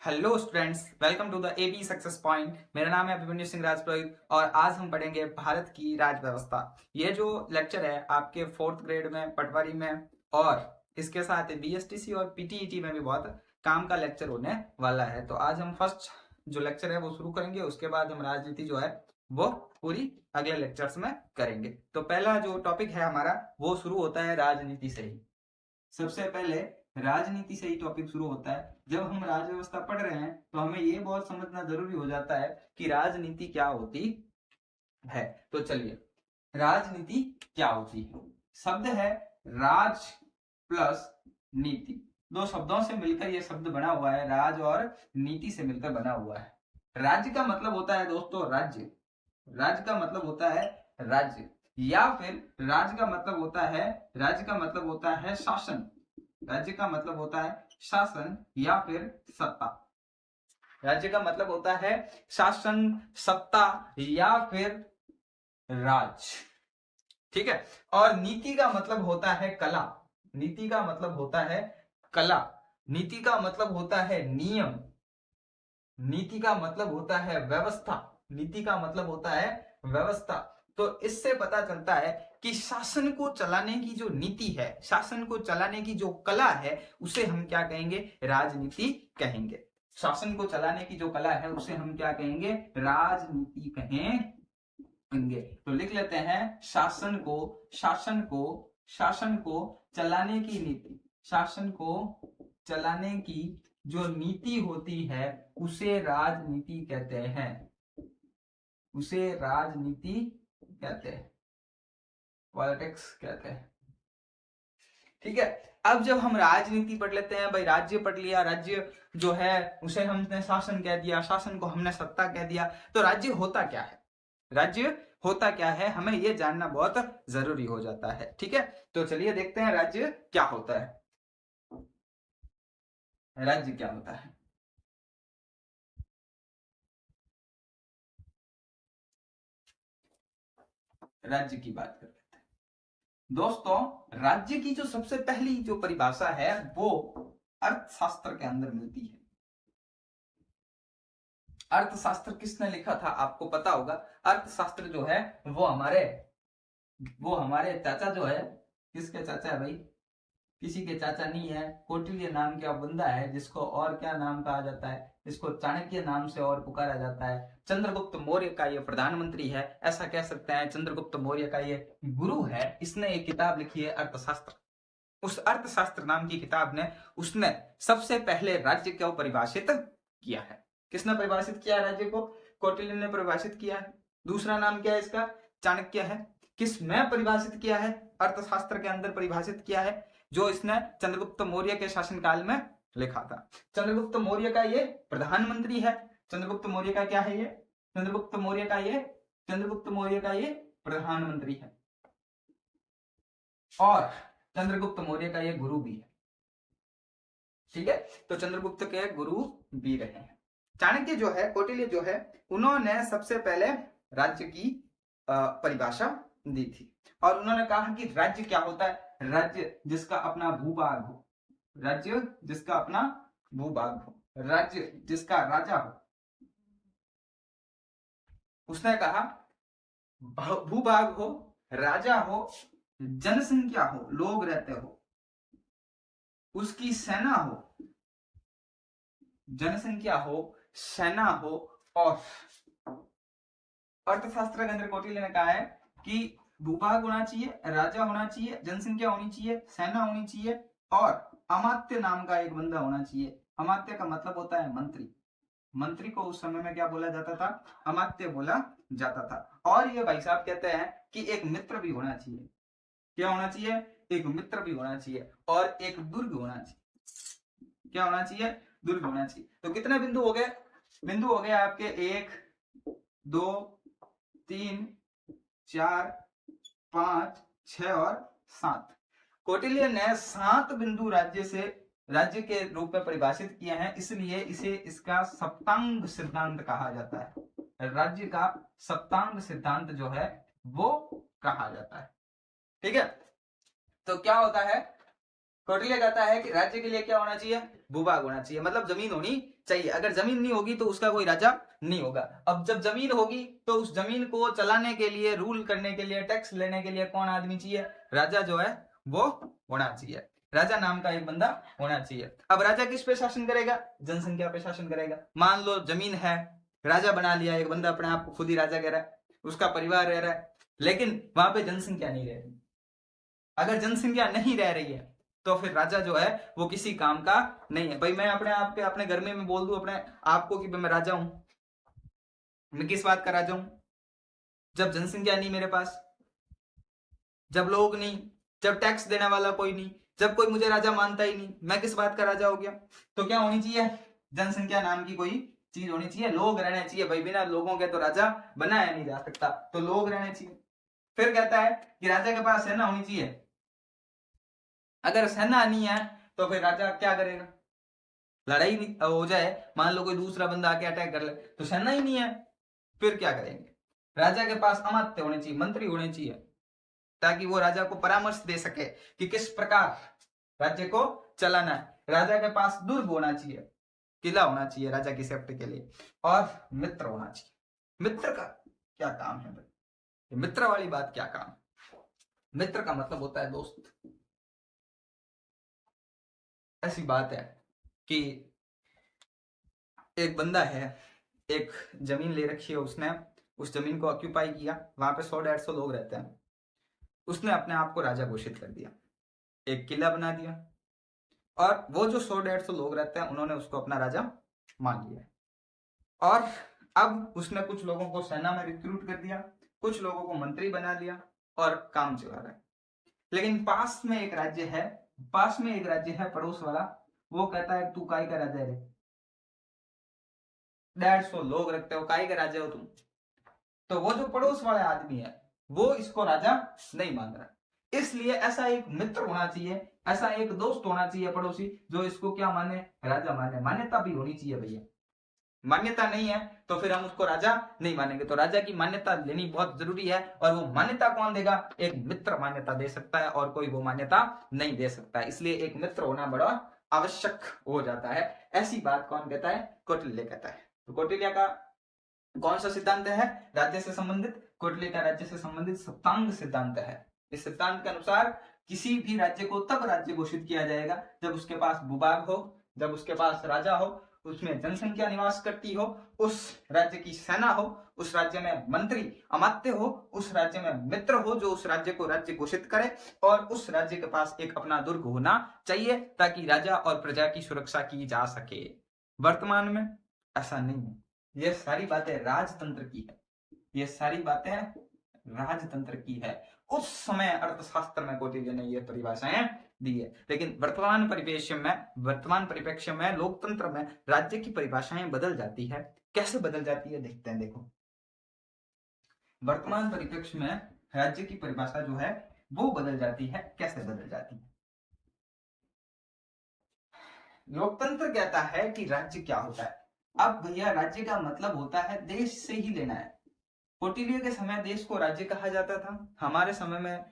Hello students, welcome to the AB success point. मेरा नाम है अभिमन्यु सिंह राजपुरोहित और आज हम पढ़ेंगे भारत की राज व्यवस्था। ये जो लेक्चर है आपके 4th ग्रेड में, पटवारी में और इसके साथ बीएसटीसी और पीटीईटी में भी बहुत काम का लेक्चर होने वाला है। तो आज हम फर्स्ट जो लेक्चर है वो शुरू करेंगे, उसके बाद हम राजनीति जो है वो पूरी अगले लेक्चर्स में करेंगे। तो पहला जो टॉपिक है हमारा वो शुरू होता है राजनीति से ही। सबसे पहले राजनीति से ही टॉपिक शुरू होता है। जब हम राज व्यवस्था पढ़ रहे हैं तो हमें ये बहुत समझना जरूरी हो जाता है कि राजनीति क्या होती है। तो चलिए, राजनीति क्या होती है। शब्द है राज प्लस नीति। दो शब्दों से मिलकर यह शब्द बना हुआ है, राज और नीति से मिलकर बना हुआ है। राज्य का मतलब होता है दोस्तों राज्य, राज्य का मतलब होता है राज्य, या फिर राज्य का मतलब होता है शासन। राज्य का मतलब होता है शासन या फिर सत्ता। राज्य का मतलब होता है शासन, सत्ता या फिर राज। ठीक है। और नीति का मतलब होता है कला। नीति का मतलब होता है कला। नीति का मतलब होता है नियम। नीति का मतलब होता है व्यवस्था। नीति का मतलब होता है व्यवस्था। तो इससे पता चलता है कि शासन को चलाने की जो नीति है, शासन को चलाने की जो कला है, उसे हम क्या कहेंगे? राजनीति कहेंगे। शासन को चलाने की जो कला है उसे हम क्या कहेंगे? राजनीति कहेंगे। तो लिख लेते हैं, शासन को चलाने की नीति, शासन को चलाने की जो नीति होती है उसे राजनीति कहते हैं, उसे राजनीति कहते हैं, पॉलिटिक्स कहते हैं। ठीक है। अब जब हम राजनीति पढ़ लेते हैं, भाई राज्य पढ़ लिया, राज्य जो है उसे हमने शासन कह दिया, शासन को हमने सत्ता कह दिया, तो राज्य होता क्या है? राज्य होता क्या है, हमें यह जानना बहुत जरूरी हो जाता है। ठीक है, तो चलिए देखते हैं राज्य क्या होता है। राज्य क्या होता है? राज्य की बात कर लेते हैं दोस्तों। राज्य की जो सबसे पहली जो परिभाषा है वो अर्थशास्त्र के अंदर मिलती है। अर्थशास्त्र किसने लिखा था आपको पता होगा। अर्थशास्त्र जो है वो हमारे चाचा जो है, किसके चाचा है भाई? किसी के चाचा नहीं है। कौटिल्य नाम का बंदा है जिसको और क्या नाम कहा जाता है? इसको चाणक्य नाम से और पुकारा जाता है। चंद्रगुप्त मौर्य का ये प्रधानमंत्री है, ऐसा कह सकते हैं। चंद्रगुप्त मौर्य का ये गुरु है। इसने एक किताब लिखी है अर्थशास्त्र। उस अर्थशास्त्र नाम की किताब ने उसने सबसे पहले राज्य को परिभाषित किया है। किसने परिभाषित किया राज्य को? कौटिल्य ने परिभाषित किया है। दूसरा नाम क्या है इसका? चाणक्य है। किसने परिभाषित किया है? अर्थशास्त्र के अंदर परिभाषित किया है, जो इसने चंद्रगुप्त मौर्य के शासनकाल में लिखा था। चंद्रगुप्त मौर्य का ये प्रधानमंत्री है। चंद्रगुप्त मौर्य का क्या है ये? चंद्रगुप्त मौर्य का ये प्रधानमंत्री है और चंद्रगुप्त मौर्य का ये गुरु भी है। ठीक है, तो चंद्रगुप्त के गुरु भी रहे हैं। चाणक्य जो है, कौटिल्य जो है, उन्होंने सबसे पहले राज्य की परिभाषा दी थी और उन्होंने कहा कि राज्य क्या होता है? राज्य जिसका अपना भूभाग हो, राज्य जिसका अपना भूभाग हो, राज्य जिसका राजा हो। उसने कहा भूभाग हो, राजा हो, जनसंख्या हो, लोग रहते हो, उसकी सेना हो, जनसंख्या हो, सेना हो, और अर्थशास्त्र के अंदर कौटिल्य ने कहा है कि भूभाग होना चाहिए, राजा होना चाहिए, जनसंख्या होनी चाहिए, सेना होनी चाहिए और अमात्य नाम का एक बंदा होना चाहिए। अमात्य का मतलब होता है मंत्री। मंत्री को उस समय में क्या बोला जाता था? अमात्य बोला जाता था। और ये भाई साहब कहते हैं कि एक मित्र भी होना चाहिए। क्या होना चाहिए? एक मित्र भी होना चाहिए और एक दुर्ग होना चाहिए। क्या होना चाहिए? दुर्ग होना चाहिए। तो कितने बिंदु हो गए? बिंदु हो गए आपके 1 2 3 4 5 6 और 7। कौटिल्य ने 7 बिंदु राज्य के रूप में परिभाषित किए हैं, इसलिए इसे इसका सप्तांग सिद्धांत कहा जाता है। राज्य का सप्तांग सिद्धांत जो है वो कहा जाता है। ठीक है, तो क्या होता है? कौटिल्य कहता है कि राज्य के लिए क्या होना चाहिए, भूभाग होना चाहिए, मतलब जमीन होनी चाहिए। अगर जमीन नहीं होगी तो उसका कोई राजा नहीं होगा। अब जब जमीन होगी तो उस जमीन को चलाने के लिए, रूल करने के लिए, टैक्स लेने के लिए कौन आदमी चाहिए, राजा जो है वो होना चाहिए। राजा नाम का एक बंदा होना चाहिए। अब राजा किस पे शासन करेगा, जनसंख्या पे शासन करेगा। मान लो जमीन है, राजा बना लिया एक बंदा, अपने आप को खुद ही राजा कह रहा है, उसका परिवार रह रहा है, लेकिन वहां पे जनसंख्या नहीं रह रही। अगर जनसंख्या नहीं रह रही है तो फिर राजा जो है वो किसी काम का नहीं है। भाई मैं अपने आप पे अपने घर में मैं बोल दूं अपने आपको कि मैं राजा हूं, मैं किस बात का राजा हूं, जब जनसंख्या नहीं मेरे पास, जब लोग नहीं, जब टैक्स देने वाला कोई नहीं, जब कोई मुझे राजा मानता ही नहीं, मैं किस बात का राजा हो गया। तो क्या होनी चाहिए, जनसंख्या नाम की कोई चीज होनी चाहिए, लोग रहने चाहिए भाई, बिना लोगों के तो राजा बनाया नहीं जा सकता, तो लोग रहने चाहिए। फिर कहता है कि राजा के पास सेना होनी चाहिए। अगर सेना नहीं है तो फिर राजा क्या करेगा, लड़ाई नहीं हो जाए, मान लो कोई दूसरा बंदा आके अटैक कर ले, तो सेना ही नहीं है, फिर क्या करेंगे। राजा के पास अमात्य होने चाहिए, मंत्री होने चाहिए, ताकि वो राजा को परामर्श दे सके कि किस प्रकार राज्य को चलाना है। राजा के पास दुर्ग होना चाहिए, किला होना चाहिए राजा की सेफ्टी के लिए, और मित्र होना चाहिए। मित्र का क्या काम है भाई, मित्र वाली बात क्या काम है। मित्र का मतलब होता है दोस्त। ऐसी बात है कि एक बंदा है, एक जमीन ले रखी है उसने, उस जमीन को ऑक्यूपाई किया, वहां पे 100-150 लोग रहते हैं, उसने अपने आप को राजा घोषित कर दिया, एक किला बना दिया, और वो जो 100-150 लोग रहते हैं उन्होंने उसको अपना राजा मान लिया। और अब उसने कुछ लोगों को सेना में रिक्रूट कर दिया, कुछ लोगों को मंत्री बना लिया और काम चला रहा है। लेकिन पास में एक राज्य है, पास में एक राज्य है पड़ोस वाला, वो कहता है तू काय का राजा है, 150 लोग रखते हो, काय का राजा हो तुम। तो वो जो पड़ोस वाला आदमी है वो इसको राजा नहीं मान रहा, इसलिए ऐसा एक मित्र होना चाहिए, ऐसा एक दोस्त होना चाहिए पड़ोसी, जो इसको क्या माने, राजा माने। मान्यता भी होनी चाहिए भैया, मान्यता नहीं है तो फिर हम उसको राजा नहीं मानेंगे। तो राजा की मान्यता लेनी बहुत जरूरी है, और वो मान्यता कौन देगा, एक मित्र मान्यता दे सकता है, और कोई वो मान्यता नहीं दे सकता, इसलिए एक मित्र होना बड़ा आवश्यक हो जाता है। ऐसी बात कौन कहता है, कौटिल्य कहता है। तो कौटिल्य का कौन सा सिद्धांत है, राज्य से संबंधित, कौटिल्य का राज्य से संबंधित सप्तांग सिद्धांत है। इस सिद्धांत के अनुसार किसी भी राज्य को तब राज्य घोषित किया जाएगा जब उसके पास भूभाग हो, जब उसके पास राजा हो, उसमें जनसंख्या निवास करती हो, उस राज्य की सेना हो, उस राज्य में मंत्री अमात्य हो, उस राज्य में मित्र हो जो उस राज्य को राज्य घोषित करे, और उस राज्य के पास एक अपना दुर्ग होना चाहिए ताकि राजा और प्रजा की सुरक्षा की जा सके। वर्तमान में ऐसा नहीं है। ये सारी बातें राजतंत्र की है, ये सारी बातें राजतंत्र की है। उस समय अर्थशास्त्र में कौटिल्य ने ये परिभाषाएं दी है, लेकिन वर्तमान परिप्रेक्ष्य में लोकतंत्र में राज्य की परिभाषाएं बदल जाती है। कैसे बदल जाती है देखते हैं। देखो, वर्तमान परिप्रेक्ष्य में राज्य की परिभाषा जो है वो बदल जाती है। कैसे बदल जाती है, लोकतंत्र कहता है कि राज्य क्या होता है। अब भैया राज्य का मतलब होता है देश से ही लेना है। कौटिल्य के समय देश को राज्य कहा जाता था, हमारे समय में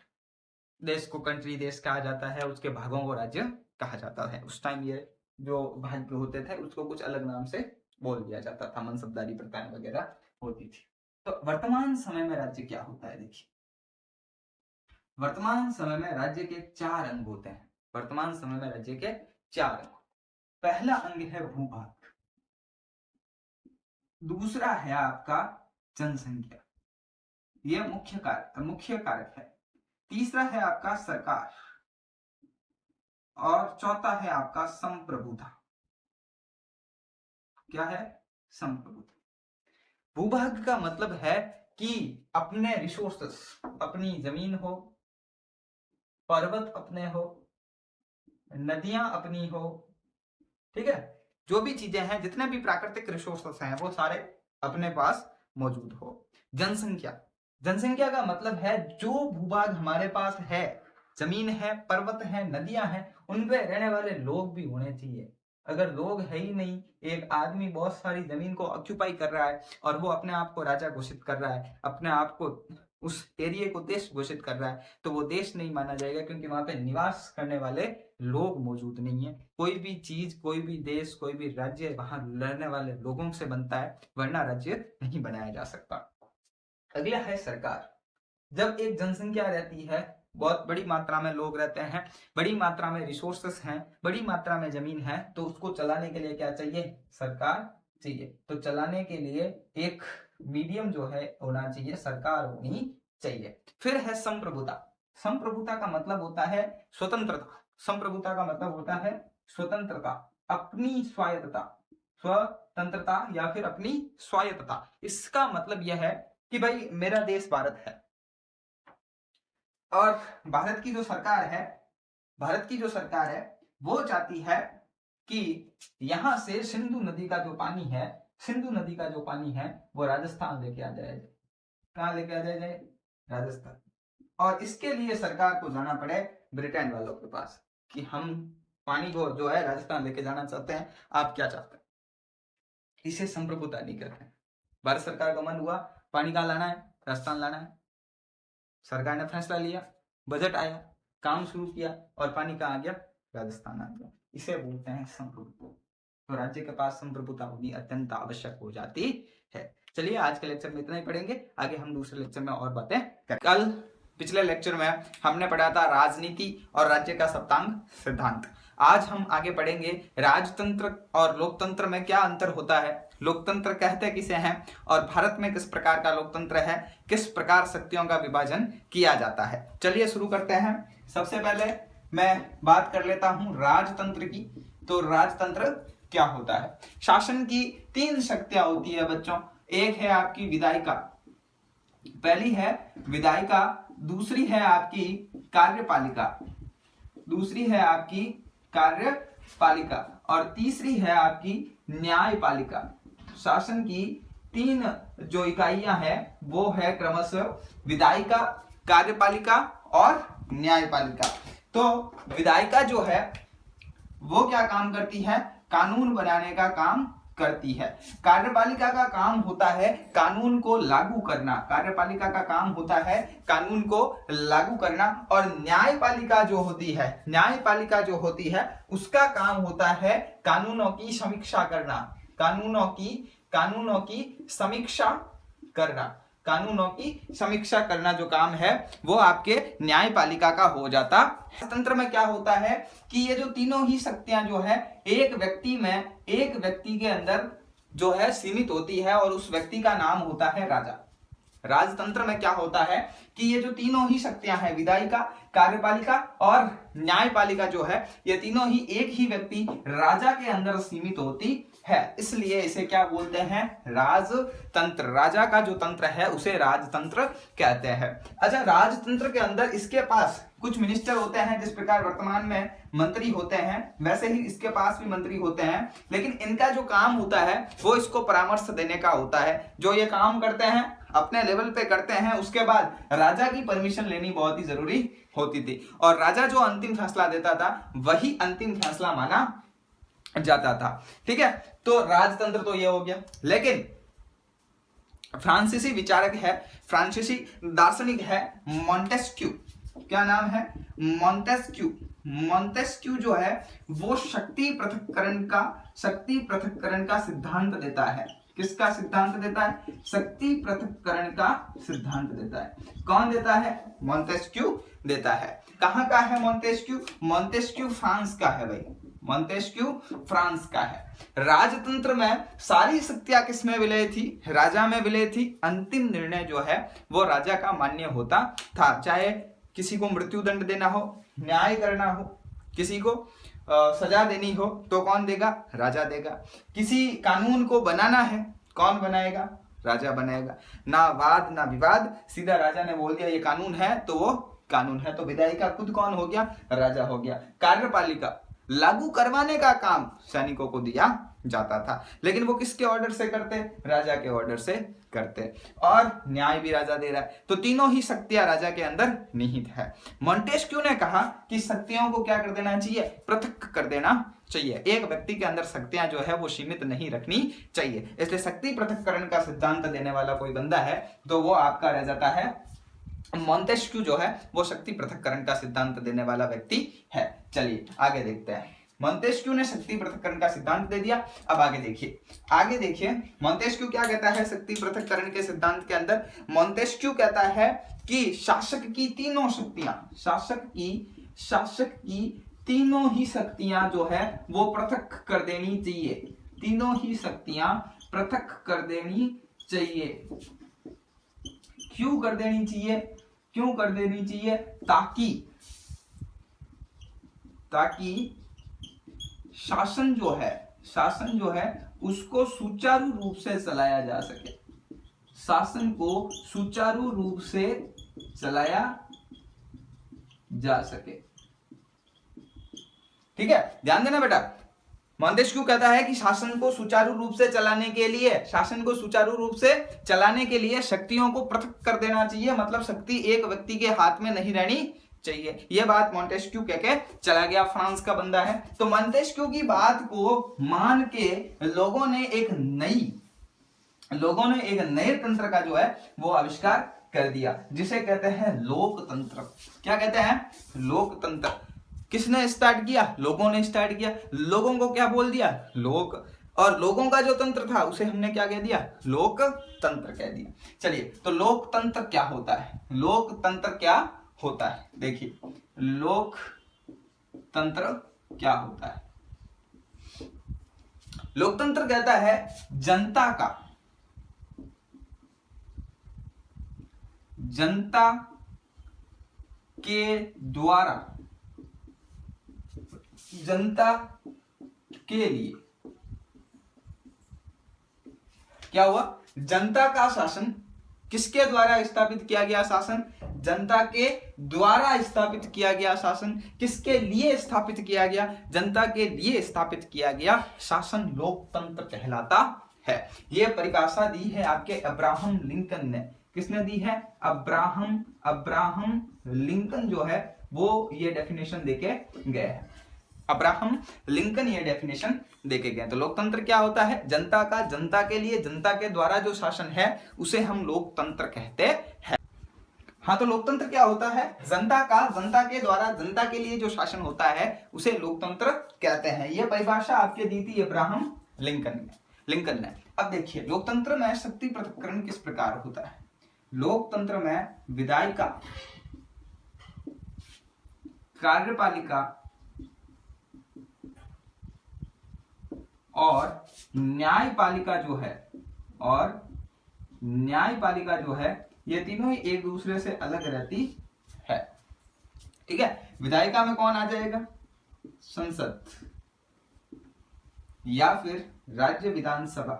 देश को कंट्री देश कहा जाता है, उसके भागों को राज्य कहा जाता है। उस टाइम ये जो भाग होते थे उसको कुछ अलग नाम से बोल दिया जाता था, मनसबदारी प्रथाएं वगैरह होती थी। तो वर्तमान समय में राज्य क्या होता है, देखिए वर्तमान समय में राज्य के 4 अंग होते हैं। वर्तमान समय में राज्य के 4 अंग, पहला अंग है भूभाग, दूसरा है आपका जनसंख्या, यह मुख्य कारक है, तीसरा है आपका सरकार, और चौथा है आपका संप्रभुता। क्या है, संप्रभुता। भूभाग का मतलब है कि अपने रिसोर्सेस, अपनी जमीन हो, पर्वत अपने हो, नदियां अपनी हो, ठीक है, जो भी चीजें हैं, जितने भी प्राकृतिक रिसोर्सेस हैं वो सारे अपने पास मौजूद हो। जनसंख्या, जनसंख्या का मतलब है जो भूभाग हमारे पास है, जमीन है, पर्वत है, नदियां हैं, उन पे रहने वाले लोग भी होने चाहिए। अगर लोग है ही नहीं, एक आदमी बहुत सारी जमीन को ऑक्यूपाई कर रहा है और वो अपने आप को राजा घोषित कर रहा है, अपने आप को उस एरिया को देश घोषित कर रहा है, तो वो देश नहीं माना जाएगा, क्योंकि वहां पे निवास करने वाले लोग मौजूद नहीं है। कोई भी चीज, कोई भी देश, कोई भी राज्य वहां रहने वाले लोगों से बनता है, वरना राज्य नहीं बनाया जा सकता। अगला है सरकार। जब एक जनसंख्या रहती है, बहुत बड़ी मात्रा में लोग रहते हैं, बड़ी मात्रा में रिसोर्सेस हैं, बड़ी मात्रा में जमीन है, तो उसको चलाने के लिए क्या चाहिए? सरकार चाहिए। तो चलाने के लिए एक मीडियम जो है होना चाहिए, सरकार होनी चाहिए। फिर है संप्रभुता। संप्रभुता का मतलब होता है स्वतंत्रता। संप्रभुता का मतलब होता है स्वतंत्रता, अपनी स्वायत्तता, स्वतंत्रता या फिर अपनी स्वायत्तता। इसका मतलब यह है कि भाई मेरा देश भारत है और भारत की जो सरकार है, भारत की जो सरकार है वो चाहती है कि यहां से सिंधु नदी का जो पानी है, सिंधु नदी का जो पानी है वो राजस्थान लेके आ जाए। कहां लेके आ जाए? राजस्थान। और इसके लिए सरकार को जाना पड़े ब्रिटेन वालों के पास कि हम पानी को जो है राजस्थान लेके जाना चाहते हैं, आप क्या चाहते हैं? इसे संप्रभुता नहीं कहते हैं। भारत सरकार का मन हुआ पानी कहां लाना है? राजस्थान लाना है। सरकार ने फैसला लिया, बजट आया, काम शुरू किया और पानी कहां आ गया? राजस्थान आ गया। इसे बोलते हैं संप्रभुता। तो राज्य के पास संप्रभुता होनी अत्यंत आवश्यक हो जाती है। चलिए आज के लेक्चर में इतना ही पढ़ेंगे, आगे हम दूसरे लेक्चर में और बातें करेंगे। कल पिछले लेक्चर में हमने पढ़ा था राजनीति और राज्य का सप्तांग सिद्धांत। आज हम आगे पढ़ेंगे राजतंत्र और लोकतंत्र में क्या अंतर होता है, लोकतंत्र कहते किसे हैं और भारत में किस प्रकार का लोकतंत्र है, किस प्रकार शक्तियों का विभाजन किया जाता है। चलिए शुरू करते हैं। सबसे पहले मैं बात कर लेता हूं राजतंत्र की। तो राजतंत्र क्या होता है? शासन की 3 शक्तियां होती है बच्चों। एक है आपकी विधायिका, पहली है विधायिका, दूसरी है आपकी कार्यपालिका, दूसरी है आपकी कार्यपालिका और तीसरी है आपकी न्यायपालिका। शासन की 3 जो इकाइयां हैं वो है क्रमशः विधायिका, कार्यपालिका और न्यायपालिका। तो विधायिका जो है वो क्या काम करती है? कानून बनाने का काम करती है। कार्यपालिका का काम होता है कानून को लागू करना, कार्यपालिका का काम होता है कानून को लागू करना। और न्यायपालिका जो होती है, न्यायपालिका जो होती है उसका काम होता है कानूनों की समीक्षा करना, कानूनों की समीक्षा करना, कानूनों की समीक्षा करना जो काम है वो आपके न्यायपालिका का हो जाता। तंत्र में क्या होता है कि ये जो तीनों ही शक्तियां जो है एक व्यक्ति के अंदर जो है सीमित होती है और उस व्यक्ति का नाम होता है राजा। राजतंत्र में क्या होता है कि ये जो तीनों ही शक्तियां हैं, विधायिका, कार्यपालिका और न्यायपालिका जो है, ये तीनों ही एक ही व्यक्ति राजा के अंदर सीमित होती है, इसलिए इसे क्या बोलते हैं? राजतंत्र। राजा का जो तंत्र है उसे राजतंत्र कहते हैं। अच्छा, राजतंत्र के अंदर इसके पास कुछ मिनिस्टर होते हैं, जिस प्रकार वर्तमान में मंत्री होते हैं वैसे ही इसके पास भी मंत्री होते हैं, लेकिन इनका जो काम होता है वो इसको परामर्श देने का होता है। जो ये काम करते हैं अपने लेवल पे करते हैं, उसके बाद राजा की परमिशन लेनी बहुत ही जरूरी होती थी और राजा जो अंतिम फैसला देता था वही अंतिम फैसला माना जाता था। ठीक है, तो राजतंत्र तो ये हो गया। लेकिन फ्रांसीसी विचारक है, फ्रांसीसी दार्शनिक है मॉन्टेस्क्यू। क्या नाम है? मॉन्टेस्क्यू। मॉन्टेस्क्यू जो है वो शक्ति पृथक्करण का सिद्धांत देता है। किसका सिद्धांत देता है? शक्ति पृथक्करण का सिद्धांत देता है। कौन देता है? मॉन्टेस्क्यू देता है। कहां का है मॉन्टेस्क्यू? मॉन्टेस्क्यू फ्रांस का है भाई, मॉन्टेस्क्यू फ्रांस का है। राजतंत्र में सारी शक्तियां किसमें विलय थी? राजा में विलय थी। अंतिम निर्णय जो है वो राजा का मान्य होता था। चाहे किसी को मृत्युदंड देना हो, न्याय करना हो, किसी को सजा देनी हो तो कौन देगा? राजा देगा। किसी कानून को बनाना है, कौन बनाएगा? राजा बनाएगा। ना वाद ना विवाद, सीधा राजा ने बोल दिया ये कानून है तो वो कानून है। तो विधायिका खुद कौन हो गया? राजा हो गया। कार्यपालिका लागू करवाने का काम सैनिकों को दिया जाता था, लेकिन वो किसके ऑर्डर से करते? राजा के ऑर्डर से करते। और न्याय भी राजा दे रहा है, तो तीनों ही शक्तियां राजा के अंदर निहित है। मॉन्टेस्क्यू ने कहा कि शक्तियों को क्या कर देना चाहिए? पृथक कर देना चाहिए। एक व्यक्ति के अंदर शक्तियां जो है वो सीमित नहीं रखनी चाहिए। इसलिए शक्ति पृथक्करण का सिद्धांत देने वाला कोई बंदा है तो वो आपका रह जाता है मॉन्टेस्क्यू जो है वो शक्ति पृथक्करण का सिद्धांत देने वाला व्यक्ति है। चलिए आगे देखते हैं। मॉन्टेस्क्यू ने शक्ति पृथक्करण का सिद्धांत दे दिया। अब आगे देखिए मॉन्टेस्क्यू क्या कहता है शक्ति पृथक्करण के सिद्धांत के अंदर। मॉन्टेस्क्यू कहता है कि शासक की तीनों शक्तियां, शासक की तीनों ही शक्तियां जो है वो पृथक कर देनी चाहिए, तीनों ही शक्तियां पृथक कर देनी चाहिए। क्यों कर देनी चाहिए? ताकि शासन जो है उसको सुचारू रूप से चलाया जा सके, शासन को सुचारू रूप से चलाया जा सके। ठीक है, ध्यान देना बेटा। मॉन्टेस्क्यू कहता है कि शासन को सुचारू रूप से चलाने के लिए शक्तियों को पृथक कर देना चाहिए, मतलब शक्ति एक व्यक्ति के हाथ में नहीं रहनी चाहिए। यह बात मॉन्टेस्क्यू कह के चला गया, फ्रांस का बंदा है। तो मॉन्टेस्क्यू की बात को मान के लोगों ने एक नए तंत्र का जो है वो आविष्कार कर दिया, जिसे कहते हैं लोकतंत्र। क्या कहते हैं? लोकतंत्र। किसने स्टार्ट किया? लोगों ने स्टार्ट किया। लोगों को क्या बोल दिया? लोक। और लोगों का जो तंत्र था उसे हमने क्या कह दिया? लोकतंत्र कह दिया। चलिए, तो लोकतंत्र क्या होता है? देखिए, लोकतंत्र क्या होता है? लोकतंत्र कहता है जनता के लिए क्या हुआ? जनता का शासन किसके द्वारा स्थापित किया गया? शासन जनता के द्वारा स्थापित किया गया शासन। किसके लिए स्थापित किया गया? जनता के लिए स्थापित किया गया शासन लोकतंत्र कहलाता है। यह परिभाषा दी है आपके अब्राहम लिंकन ने। किसने दी है? अब्राहम लिंकन जो है वो ये डेफिनेशन देके गए हैं। अब्राहम लिंकन ये डेफिनेशन देके गए। तो लोकतंत्र क्या होता है? जनता के लिए, जनता के द्वारा जो शासन है उसे हम लोकतंत्र कहते हैं। हाँ, तो लोकतंत्र क्या होता है? जनता के द्वारा, जनता के लिए जो शासन होता है उसे लोकतंत्र कहते हैं। यह परिभाषा आपके दी थी अब्राहम लिंकन ने। अब देखिए, लोकतंत्र में शक्ति पृथक्करण किस प्रकार होता है? लोकतंत्र में विधायिका, कार्यपालिका और न्यायपालिका जो है ये तीनों ही एक दूसरे से अलग रहती है। ठीक है, विधायिका में कौन आ जाएगा? संसद या फिर राज्य विधानसभा।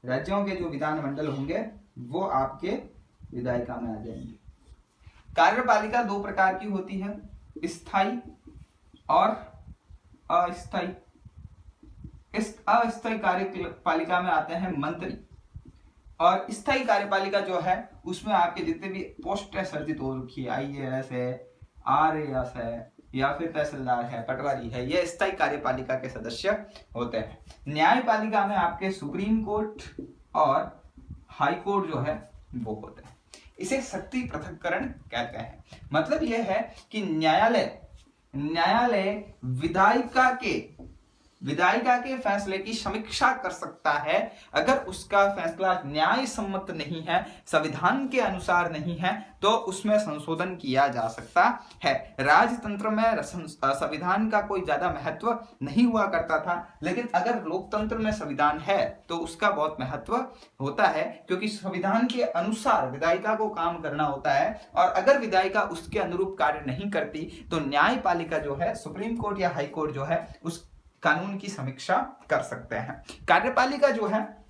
राज्यों के जो विधानमंडल होंगे वो आपके विधायिका में आ जाएंगे। कार्यपालिका दो प्रकार की होती है, स्थायी और अस्थायी। इस अस्थायी कार्यपालिका में आते हैं मंत्री, और स्थायी कार्यपालिका जो है उसमें आपके जितने भी पोस्ट सर्जित हो रखी है, IAS है, RAS है या फिर तहसीलदार है, पटवारी है, ये स्थायी कार्यपालिका के सदस्य होते हैं। न्यायपालिका में आपके सुप्रीम कोर्ट और हाई कोर्ट जो है वो होते हैं। इसे शक्ति पृथक्करण कहते हैं। मतलब यह है कि न्यायालय विधायिका के फैसले की समीक्षा कर सकता है। अगर उसका फैसला न्याय सम्मत नहीं है, संविधान के अनुसार नहीं है, तो उसमें संशोधन किया जा सकता है। राजतंत्र में संविधान का कोई ज्यादा महत्व नहीं हुआ करता था, लेकिन अगर लोकतंत्र में संविधान है तो उसका बहुत महत्व होता है, क्योंकि संविधान के अनुसार विधायिका को काम करना होता है। और अगर विधायिका उसके अनुरूप कार्य नहीं करती तो न्यायपालिका जो है, सुप्रीम कोर्ट या हाई कोर्ट जो है, उस कानून की समीक्षा कर सकते हैं। कार्यपालिका जो है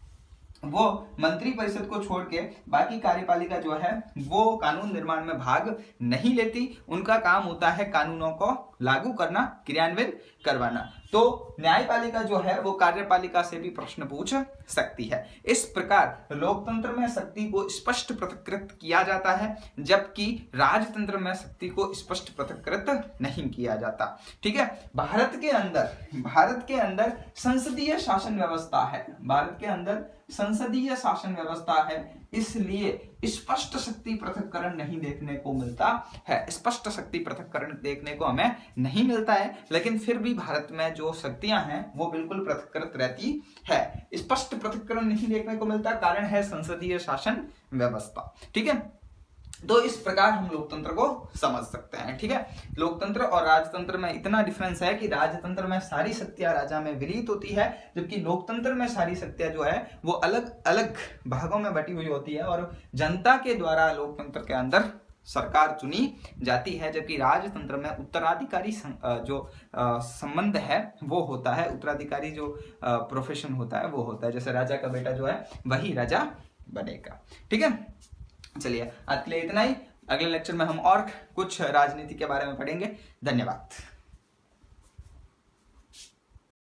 वो मंत्री परिषद को छोड़ के बाकी कार्यपालिका जो है वो कानून निर्माण में भाग नहीं लेती। उनका काम होता है कानूनों को लागू करना, क्रियान्वित करवाना। तो न्यायपालिका जो है वो कार्यपालिका से भी प्रश्न पूछ सकती है। इस प्रकार लोकतंत्र में शक्ति को स्पष्ट पृथक्कृत किया जाता है, जबकि राजतंत्र में शक्ति को स्पष्ट पृथक्कृत नहीं किया जाता। ठीक है, भारत के अंदर संसदीय शासन व्यवस्था है। भारत के अंदर संसदीय शासन व्यवस्था है, इसलिए स्पष्ट शक्ति पृथक्करण नहीं देखने को मिलता है। स्पष्ट शक्ति पृथक्करण देखने को हमें नहीं मिलता है, लेकिन फिर भी भारत में जो शक्तियां हैं वो बिल्कुल पृथक्कृत रहती है। स्पष्ट पृथक्करण नहीं देखने को मिलता, कारण है संसदीय शासन व्यवस्था। ठीक है, तो इस प्रकार हम लोकतंत्र को समझ सकते हैं। ठीक है, लोकतंत्र और राजतंत्र में इतना डिफरेंस है कि राजतंत्र में सारी शक्तियां राजा में विलीत होती है, जबकि लोकतंत्र में सारी शक्तियां जो है वो अलग अलग भागों में बटी हुई होती है और जनता के द्वारा लोकतंत्र के अंदर सरकार चुनी जाती है। जबकि राजतंत्र में उत्तराधिकारी जो संबंध है वो होता है, उत्तराधिकारी जो प्रोफेशन होता है वो होता है, जैसे राजा का बेटा जो है वही राजा बनेगा। ठीक है, चलिए आज के लिए इतना ही। अगले लेक्चर में हम और कुछ राजनीति के बारे में पढ़ेंगे। धन्यवाद।